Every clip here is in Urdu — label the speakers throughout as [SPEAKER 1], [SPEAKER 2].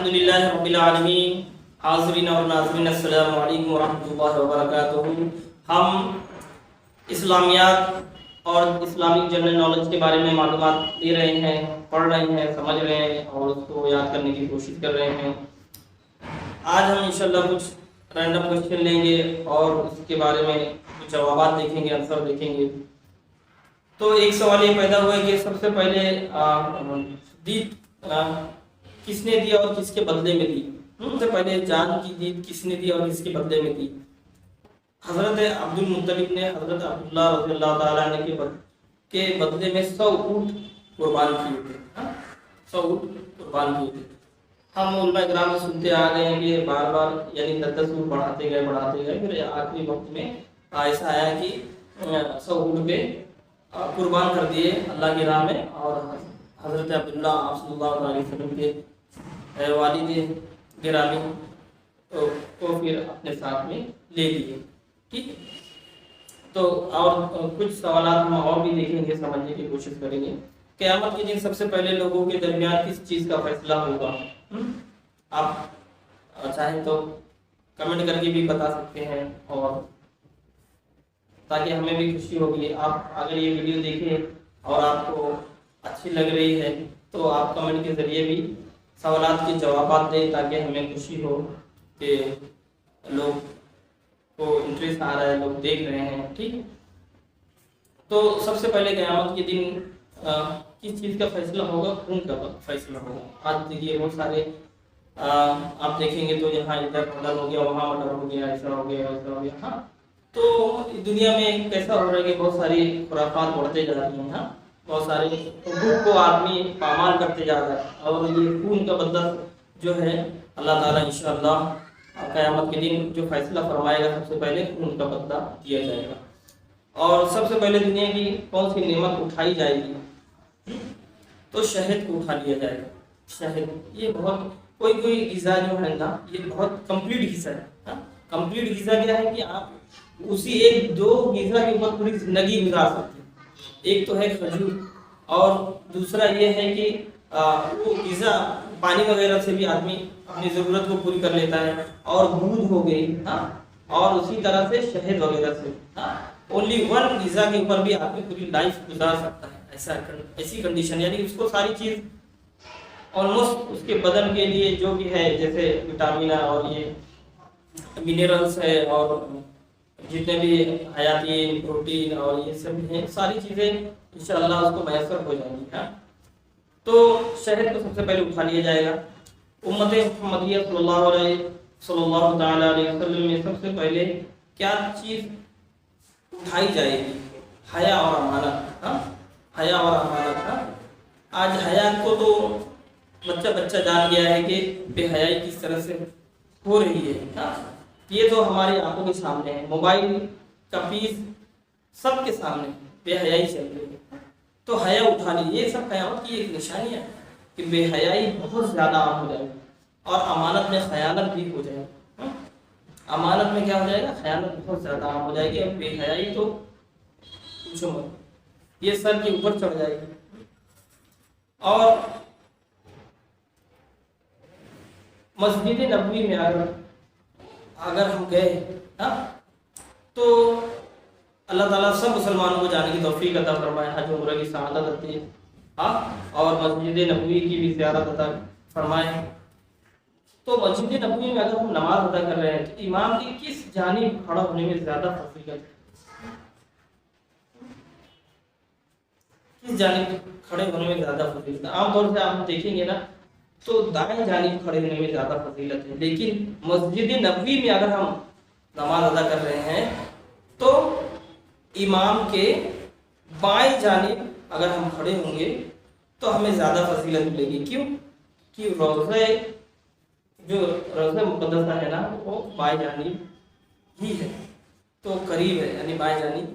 [SPEAKER 1] الحمدللہ رب العالمین. حاضرین اور ناظرین السلام علیکم ورحمۃ اللہ وبرکاتہ. ہم اسلامیات اور اسلامک جنرل نالج کے بارے میں معلومات دے رہے ہیں، پڑھ رہے ہیں، سمجھ رہے ہیں اور اس کو یاد کرنے کی کوشش کر رہے ہیں. آج ہم انشاءاللہ کچھ رینڈم کوشچن لیں گے اور اس کے بارے میں کچھ جوابات دیکھیں گے، آنسر دیکھیں گے. تو ایک سوال یہ پیدا ہوا ہے کہ سب سے پہلے دید کس نے دی اور کس کے بدلے میں دی؟ سب سے پہلے جان کی دید کس نے دی اور کس کے بدلے میں دی؟ حضرت عبد المطلب نے حضرت عبداللہ رضی اللہ تعالیٰ عنہ کے بدلے میں 100 اونٹ قربان کیے تھے. 100 اونٹ قربان کیے تھے. ہم علماء کرام میں سنتے آ گئے ہیں کہ بار بار یعنی 10 اونٹ بڑھاتے گئے پھر آخری وقت میں ایسا آیا کہ 100 اونٹ پہ قربان کر دیے اللہ کی راہ میں، اور حضرت عبداللہ صلی اللہ علیہ وسلم کے والد گرامی کو پھر اپنے ساتھ میں لے لیے. ٹھیک ہے، تو اور کچھ سوالات ہم اور بھی دیکھیں گے، سمجھنے کی کوشش کریں گے. قیامت کے دن سب سے پہلے لوگوں کے درمیان کس چیز کا فیصلہ ہوگا؟ آپ چاہیں تو کمنٹ کر کے بھی بتا سکتے ہیں، اور تاکہ ہمیں بھی خوشی ہوگی. آپ اگر یہ ویڈیو دیکھیں اور آپ کو اچھی لگ رہی ہے تو آپ کمنٹ کے ذریعے بھی سوالات کے جوابات دیں تاکہ ہمیں خوشی ہو کہ لوگ کو انٹرسٹ آ رہا ہے، لوگ دیکھ رہے ہیں. ٹھیک ہے، تو سب سے پہلے قیامت کے دن کس چیز کا فیصلہ ہوگا؟ خون کا فیصلہ ہوگا. آج دیکھیے بہت سارے آپ دیکھیں گے تو یہاں ادھر مرڈر ہو گیا، وہاں مرڈر ہو گیا، ایسا ہو گیا، ویسا ہو گیا. ہاں، تو دنیا میں کیسا ہو رہا ہے کہ بہت ساری خرافات بڑھتے جا رہی ہیں. ہاں، بہت سارے حقوق کو آدمی پامال کرتے جا رہا ہے، اور یہ خون کا بدلہ جو ہے اللہ تعالیٰ انشاءاللہ قیامت کے دن جو فیصلہ فرمائے گا، سب سے پہلے خون کا بدلہ دیا جائے گا. اور سب سے پہلے دنیا کی کون سی نعمت اٹھائی جائے گی؟ تو شہد کو اٹھا لیا جائے گا. شہد یہ بہت کوئی غذا جو ہے نا، یہ بہت کمپلیٹ غذا ہے. کمپلیٹ غذا کیا ہے کہ آپ اسی ایک دو غذا کے اوپر پوری زندگی گزار سکتے ہیں. ایک تو ہے کھجور، اور دوسرا یہ ہے کہ وہ غذا پانی وغیرہ سے بھی آدمی اپنی ضرورت کو پوری کر لیتا ہے، اور دودھ ہو گئی. ہاں، اور اسی طرح سے شہد وغیرہ سے اونلی ون غذا کے اوپر بھی آدمی پوری لائف گزار سکتا ہے. ایسی کنڈیشن، یعنی اس کو ساری چیز آلموسٹ اس کے بدن کے لیے جو بھی ہے، جیسے وٹامن اور یہ منرلس ہے اور جتنے بھی حیاتی پروٹین اور یہ سب ہیں، ساری چیزیں انشاءاللہ اس کو میسر ہو جائیں گی. تو شہد کو سب سے پہلے اٹھا لیا جائے گا. امت محمدیہ صلی اللہ تعالی علیہ وسلم میں سب سے پہلے کیا چیز اٹھائی جائے گی؟ حیا اور امانت. حیا اور امانت. آج حیا کو تو بچہ جان گیا ہے کہ بے حیائی کس طرح سے ہو رہی ہے. یہ تو ہماری آنکھوں کے سامنے ہے، موبائل کا پیس سب کے سامنے بے حیائی چل رہی ہے. تو حیا اٹھا لی. یہ سب قیامت کی ایک نشانی ہے کہ بے حیائی بہت زیادہ عام ہو جائے گی، اور امانت میں خیانت بھی ہو جائے گی. امانت میں کیا ہو جائے گا؟ خیانت بہت زیادہ عام ہو جائے گی. اور بے حیائی تو پوچھو مت، یہ سر کے اوپر چڑھ جائے گی. اور مسجد نبوی میں اگر ہم گئے تو اللہ تعالیٰ سب مسلمانوں کو جانے کی توفیق عطا فرمائے، حج عمرہ کی سعادت عطا، اور مسجد نبوی کی بھی زیارت عطا فرمائے. تو مسجد نبوی میں اگر ہم نماز ادا کر رہے ہیں تو امام کی کس جانب کھڑا ہونے میں زیادہ فضیلت ہے؟ کس جانب کھڑے ہونے میں زیادہ فضیلت ہے؟ عام طور سے آپ دیکھیں گے نا تو دائیں جانب کھڑے ہونے میں زیادہ فضیلت ہے، لیکن مسجد نبوی میں اگر ہم نماز ادا کر رہے ہیں تو امام کے بائیں جانب اگر ہم کھڑے ہوں گے تو ہمیں زیادہ فضیلت ملے گی. کیوں؟ کہ روضہ مقدسہ ہے نا، وہ بائیں جانب ہی ہے، تو قریب ہے، یعنی بائیں جانب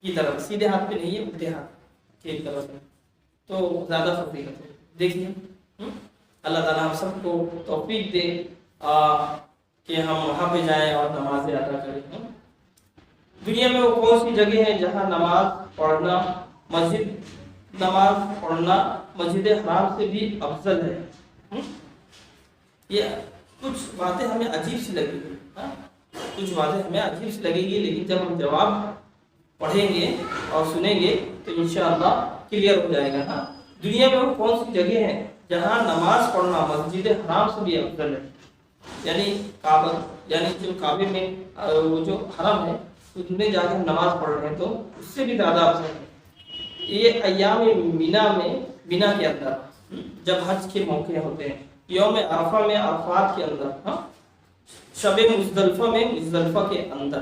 [SPEAKER 1] کی طرف، سیدھے ہاتھ پہ نہیں ہے، الٹے ہاتھ کی طرف ہے، تو زیادہ فضیلت ہے. دیکھیے اللہ تعالیٰ ہم سب کو توفیق دے کہ ہم وہاں پہ جائیں اور نمازیں ادا کریں. دنیا میں وہ کون سی جگہ ہے جہاں نماز پڑھنا مسجد حرام سے بھی افضل ہے؟ یہ کچھ باتیں ہمیں عجیب سی لگیں گی، ہاں کچھ باتیں ہمیں عجیب سی لگیں گی، لیکن جب ہم جواب پڑھیں گے اور سنیں گے تو انشاءاللہ کلیئر ہو جائے گا۔ ہاں دنیا میں وہ کون سی جگہ ہیں جہاں نماز پڑھنا مسجد حرام سے بھی افضل ہے؟ یعنی کعبہ، یعنی جو کعبے میں وہ جو حرم ہے اس میں جا کے نماز پڑھ رہے ہیں تو اس سے بھی زیادہ افضل ہے۔ یہ ایام مینا کے اندر جب حج کے موقع ہوتے ہیں، یوم عرفہ میں عرفات کے اندر، ہاں شب مزدلفہ میں مزدلفہ کے اندر،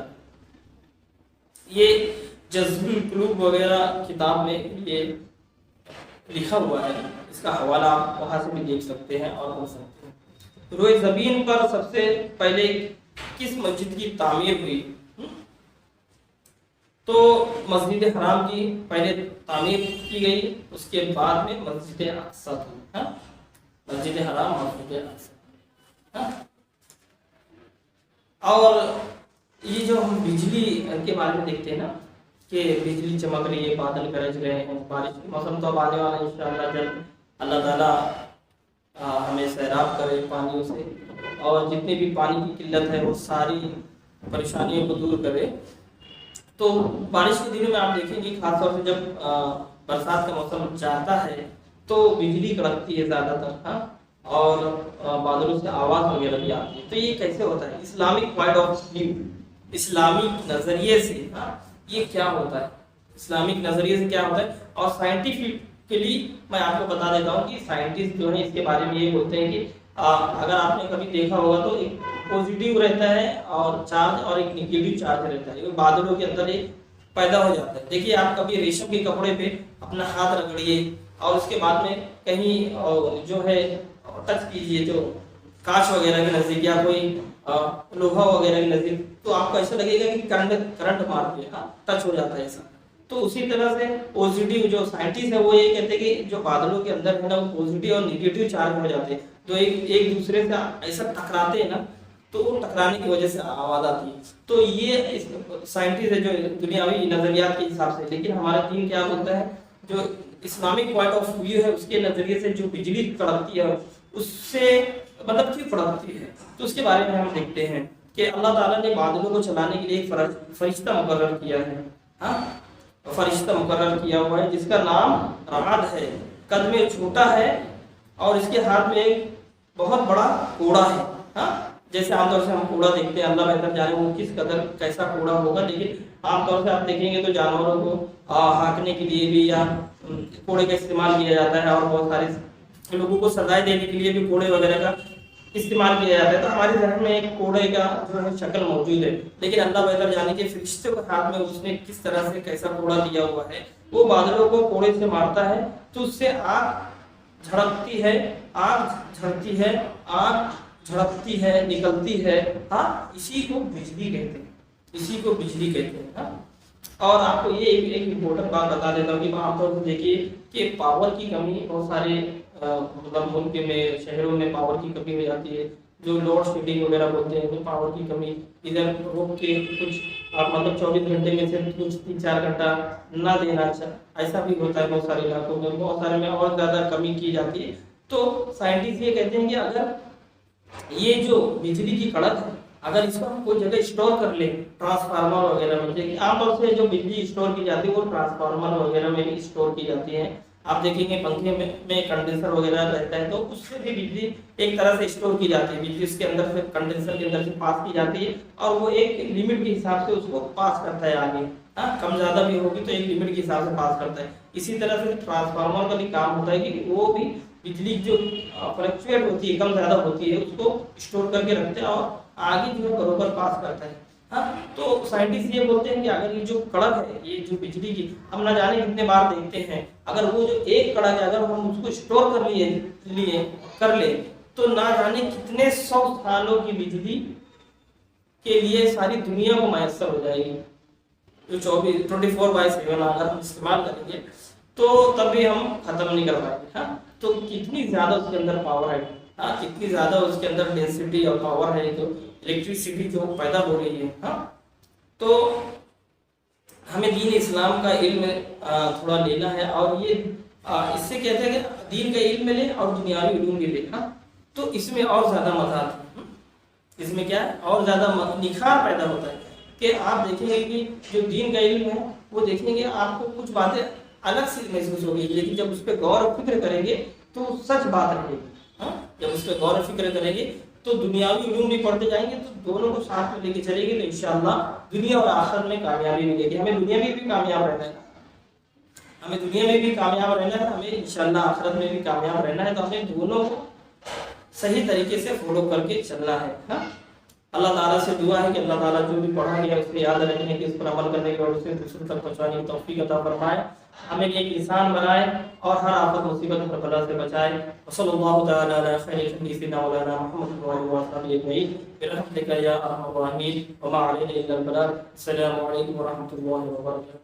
[SPEAKER 1] یہ جذب القلوب وغیرہ کتاب میں یہ لکھا ہوا ہے، اس کا حوالہ آپ وہاں سے بھی دیکھ سکتے ہیں اور پڑھ سکتے ہیں۔ روئے زمین پر سب سے پہلے کس مسجد کی تعمیر ہوئی؟ تو مسجد حرام کی پہلے تعمیر کی گئی، اس کے بعد میں مسجد اقصی کی، ہاں مسجد حرام مسجد اقصی۔ اور یہ جو ہم بجلی کے بارے میں دیکھتے ہیں نا کہ بجلی چمک رہی ہے، بادل گرج رہے ہیں، بارش کا موسم تو اب آنے والا ہے انشاءاللہ، جب اللہ تعالیٰ ہمیں سیراب کرے پانیوں سے، اور جتنی بھی پانی کی قلت ہے وہ ساری پریشانیوں کو دور کرے۔ تو بارش کے دنوں میں آپ دیکھیں گے خاص طور سے جب برسات کا موسم چاہتا ہے تو بجلی کڑکتی ہے زیادہ تر، ہاں اور بادلوں سے آواز وغیرہ بھی آتی ہے۔ تو یہ کیسے ہوتا ہے؟ Islamic point of view, Islamic نظریے سے، ہاں یہ کیا ہوتا ہے، اسلامک نظریے سے کیا ہوتا ہے۔ اور سائنٹیفکلی میں آپ کو بتا دیتا ہوں کہ سائنٹسٹ جو ہیں اس کے بارے میں یہ بولتے ہیں کہ اگر آپ نے کبھی دیکھا ہوگا تو ایک پوزیٹیو رہتا ہے اور چارج، اور ایک نگیٹو چارج رہتا ہے، بادلوں کے اندر ایک پیدا ہو جاتا ہے۔ دیکھیے آپ کبھی ریشم کے کپڑے پہ اپنا ہاتھ رگڑیے اور اس کے بعد میں کہیں جو ہے ٹچ کیجیے جو کانچ وغیرہ کے نزدیک یا کوئی لوہا وغیرہ کے نزدیک، تو آپ کو ایسا لگے گا کہ کرنٹ مار کے ٹچ ہو جاتا ہے ایسا۔ تو اسی طرح سے پوزیٹیو جو سائنٹسٹ ہے وہ یہ کہتے ہیں کہ جو بادلوں کے اندر ہے نا وہ پوزیٹیو اور نگیٹیو چارج ہو جاتے ہیں، تو ایک دوسرے سے ایسا ٹکراتے ہیں نا تو وہ ٹکرانے کی وجہ سے آواز آتی ہے۔ تو یہ سائنٹسٹ ہے جو دنیاوی نظریات کے حساب سے، لیکن ہمارا دین کیا بولتا ہے، جو اسلامک پوائنٹ آف ویو ہے اس کے نظریے سے جو بجلی کڑکتی ہے اس سے مطلب کیوں کڑکتی ہے، تو اس کے بارے میں ہم دیکھتے ہیں کہ اللہ تعالیٰ نے بادلوں کو چلانے کے لیے ایک فرشتہ مقرر کیا ہے، ہاں فرشتہ مقرر کیا ہوا ہے جس کا نام رعد ہے، قد میں چھوٹا ہے اور اس کے ہاتھ میں ایک بہت بڑا کوڑا ہے، ہاں جیسے عام طور سے ہم کوڑا دیکھتے ہیں، اللہ بہتر جانے وہ کس قدر کیسا کوڑا ہوگا، لیکن عام طور سے آپ دیکھیں گے تو جانوروں کو ہانکنے کے لیے بھی یا کوڑے کا استعمال کیا جاتا ہے، اور بہت سارے لوگوں کو سزائیں دینے کے لیے بھی کوڑے وغیرہ کا استعمال کیا جاتا ہے۔ تو ہمارے ذہن میں ایک کوڑے کا جو ہے شکل موجود ہے، لیکن اللہ بہتر جانے کے فرشتے کے ہاتھ میں اس نے کس طرح سے کیسا کوڑا دیا ہوا ہے، وہ بادلوں کو کوڑے سے مارتا ہے تو اس سے آگ جھڑکتی ہے، آگ جھڑتی ہے، آگ جھڑکتی ہے، نکلتی ہے، ہاں اسی کو بجلی کہتے ہیں، اسی کو بجلی کہتے ہیں، ہاں۔ اور آپ کو یہ ایک امپورٹنٹ بات بتا دیتا ہوں کہ عام طور سے دیکھیے کہ پاور کی کمی بہت سارے مطلب ملک میں شہروں میں پاور کی کمی ہو جاتی ہے، جو لوڈ شیڈنگ وغیرہ بولتے ہیں، تو پاور کی کمی ادھر روک کے کچھ مطلب 24 گھنٹے میں سے کچھ 3-4 گھنٹہ نہ دینا ایسا بھی ہوتا ہے بہت سارے علاقوں میں، بہت سارے میں اور زیادہ کمی کی جاتی ہے۔ تو سائنٹسٹ یہ کہتے ہیں کہ اگر یہ جو بجلی کی کڑک ہے اگر اس کو ہم کوئی جگہ اسٹور کر لیں ٹرانسفارمر وغیرہ میں، دیکھیں عام طور سے جو بجلی اسٹور کی جاتی ہے وہ ٹرانسفارمر وغیرہ میں بھی اسٹور کی جاتی ہے، آپ دیکھیں گے پنکھے میں کنڈنسر وغیرہ رہتا ہے تو اس سے بھی بجلی ایک طرح سے اسٹور کی جاتی ہے، بجلی اس کے اندر سے کنڈنسر کے اندر سے پاس کی جاتی ہے اور وہ ایک لمٹ کے حساب سے اس کو پاس کرتا ہے آگے، کم زیادہ بھی ہوگی تو ایک لمٹ کے حساب سے پاس کرتا ہے۔ اسی طرح سے ٹرانسفارمر کا بھی کام ہوتا ہے کہ وہ بھی بجلی جو فلکچویٹ ہوتی ہے کم زیادہ ہوتی ہے اس کو اسٹور کر کے رکھتے ہیں اور آگے جو ہے برابر پاس کرتا ہے، ہاں۔ تو سائنٹسٹ یہ بولتے ہیں کہ اگر یہ جو کڑک ہے یہ جو بجلی کی ہم نہ جانے کتنے بار دیکھتے ہیں، اگر وہ جو ایک کڑک ہے اگر ہم اس کو اسٹور کر لیں تو نہ جانے کتنے 100 سالوں کی بجلی کے لیے ساری دنیا کو میسر ہو جائے گی، جو 24/7 اگر ہم استعمال کریں گے تو تب بھی ہم ختم نہیں کر پائیں گے، ہاں۔ تو کتنی زیادہ اس کے اندر پاور ہے، ہاں کتنی زیادہ اس کے اندر ڈینسٹی اور پاور ہے، جو الیکٹریسٹی جو پیدا ہو رہی ہے، ہاں۔ تو ہمیں دین اسلام کا علم تھوڑا لینا ہے، اور یہ اس سے کہتے ہیں کہ دین کا علم لیں اور دنیاوی علوم بھی لیں، ہاں۔ تو اس میں اور زیادہ مزہ آتا ہے، اس میں کیا ہے اور زیادہ نکھار پیدا ہوتا ہے کہ آپ دیکھیں گے کہ جو دین کا علم ہے وہ دیکھیں گے آپ کو کچھ باتیں الگ سے محسوس ہوگی، لیکن جب اس پہ غور و فکر کریں گے تو سچ بات رہے گی۔ جب اس پہ غور و فکر کریں گے تو دنیاوی علوم بھی پڑھتے جائیں گے تو دونوں کو ساتھ میں لے کے چلے گی تو انشاءاللہ دنیا اور آخرت میں کامیابی ملے گی۔ ہمیں دنیا میں بھی کامیاب رہنا ہے، ہمیں دنیا میں بھی کامیاب رہنا ہے، ہمیں انشاءاللہ آخرت میں بھی کامیاب رہنا ہے، تو ہمیں دونوں کو صحیح طریقے سے فالو کر کے چلنا ہے۔ اللہ تعالیٰ سے دعا ہے کہ اللہ تعالیٰ جو بھی پڑھا گیا اس کو یاد رکھنے کی، اس پر عمل کرنے کی اور اسے دوسروں تک پہنچانے کی توفیق عطا فرمائے، ہمیں ایک انسان بنائے اور ہر آفت مصیبت اور بلا سے بچائے۔ وصلی اللہ تعالیٰ علی خیر خلق سیدنا مولانا محمد وعلى آله اجمعین برحمتک یا ارحم الراحمین وما علینا الا البلاغ۔ السلام علیکم ورحمۃ اللہ وبرکاتہ۔